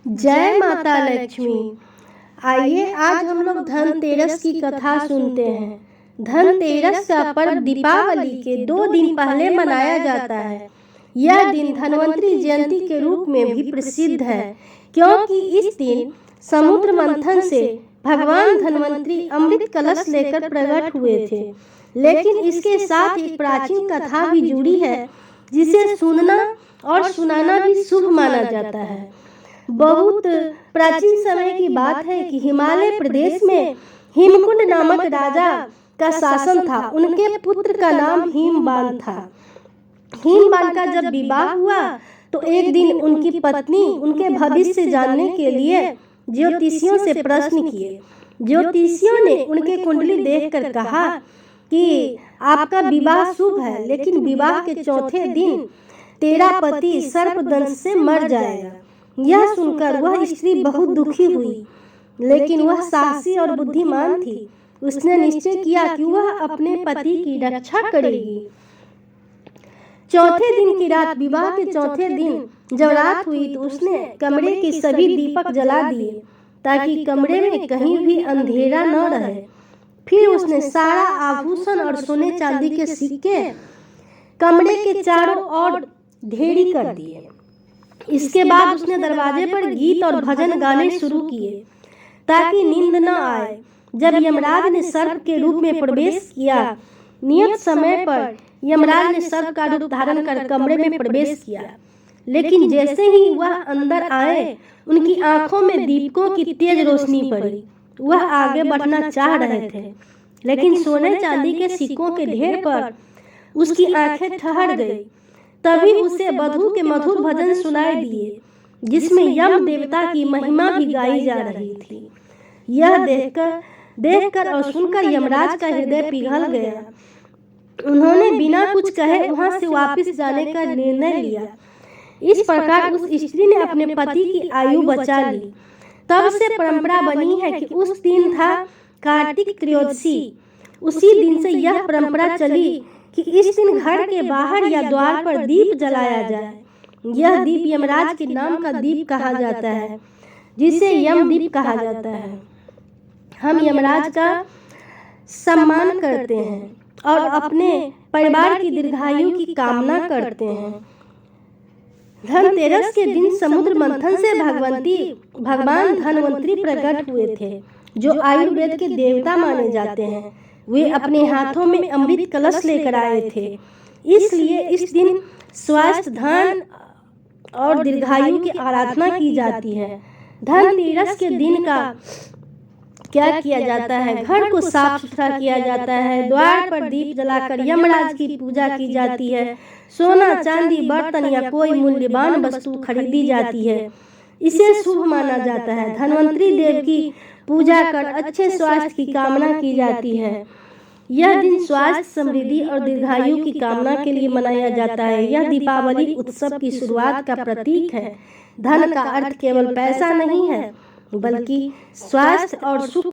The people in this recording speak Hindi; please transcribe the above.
जय माता लक्ष्मी। आइए आज हम लोग धनतेरस की कथा सुनते हैं। धनतेरस का पर्व दीपावली के 2 दिन पहले मनाया जाता है। यह दिन धन्वंतरि जयंती के रूप में भी प्रसिद्ध है, क्योंकि इस दिन समुद्र मंथन से भगवान धन्वंतरि अमृत कलश लेकर प्रकट हुए थे। लेकिन इसके साथ एक प्राचीन कथा भी जुड़ी है, जिसे सुनना और सुनाना भी शुभ माना जाता है। बहुत प्राचीन समय की बात है कि हिमालय प्रदेश में हिमकुंड नामक राजा का शासन था। उनके पुत्र का नाम हिमबान था। हिमबान का जब विवाह हुआ तो एक दिन उनकी पत्नी उनके भविष्य जानने के लिए ज्योतिषियों से प्रश्न किए। ज्योतिषियों ने उनके कुंडली देखकर कहा कि आपका विवाह शुभ है, लेकिन विवाह के चौथे दिन तेरा पति सर्पदंश से मर जाएगा। यह सुनकर वह स्त्री बहुत दुखी हुई, लेकिन वह साहसी और बुद्धिमान थी। उसने निश्चय किया कि वह अपने पति की रक्षा करेगी। चौथे दिन की रात, विवाह के चौथे दिन जब रात हुई तो उसने कमरे के सभी दीपक जला दिए, ताकि कमरे में कहीं भी अंधेरा न रहे। फिर उसने सारा आभूषण और सोने चांदी के सिक्के कमरे के चारों ओर ढेरी कर दिए। इसके बाद उसने दरवाजे पर गीत और भजन गाने शुरू किए, ताकि नींद न आए। जब यमराज ने सर्प के रूप में प्रवेश किया, नियत समय पर यमराज ने सर्प का रूप धारण कर कमरे में प्रवेश किया, लेकिन जैसे ही वह अंदर आए, उनकी आंखों में दीपकों की तेज रोशनी पड़ी। वह आगे बढ़ना चाह रहे थे, लेकिन सोने चांदी के सिक्कों के ढेर पर उसकी आंखें ठहर गई। तभी उसे वधू के मधुर भजन सुनाई दिए, जिसमें यम देवता की महिमा भी गाई जा रही थी। यह देखकर और सुनकर यमराज का हृदय पिघल गया। उन्होंने बिना कुछ कहे वहां से वापस जाने का निर्णय लिया। इस प्रकार उस स्त्री ने अपने पति की आयु बचा ली। तब से परंपरा बनी है कि उस दिन था कार्तिक त्रयोदशी। उसी दिन से यह परंपरा चली कि इस दिन घर के बाहर या द्वार पर दीप जलाया जाए। यह दीप यमराज के नाम का दीप कहा जाता है, जिसे यम दीप कहा जाता है। हम यमराज का सम्मान करते हैं और अपने परिवार की दीर्घायु की कामना करते हैं। धनतेरस के दिन समुद्र मंथन से भगवान धन्वंतरि प्रकट हुए थे, जो आयुर्वेद के देवता माने जाते हैं। वे अपने हाथों में अमृत कलश लेकर आए थे। इसलिए इस दिन स्वास्थ्य, धन और दीर्घायु की आराधना की जाती है। धनतेरस के दिन का क्या किया जाता है? घर को साफ सुथरा किया जाता है, द्वार पर दीप जलाकर यमराज की पूजा की जाती है, सोना चांदी बर्तन या कोई मूल्यवान वस्तु खरीदी जाती है। इसे शुभ माना जाता है। धन्वंतरि देव की पूजा कर अच्छे स्वास्थ्य की कामना की जाती है। यह दिन स्वास्थ्य, समृद्धि और दीर्घायु की कामना के लिए मनाया जाता है। यह दीपावली उत्सव की शुरुआत का प्रतीक है। धन का अर्थ केवल पैसा नहीं है, बल्कि स्वास्थ्य और सुख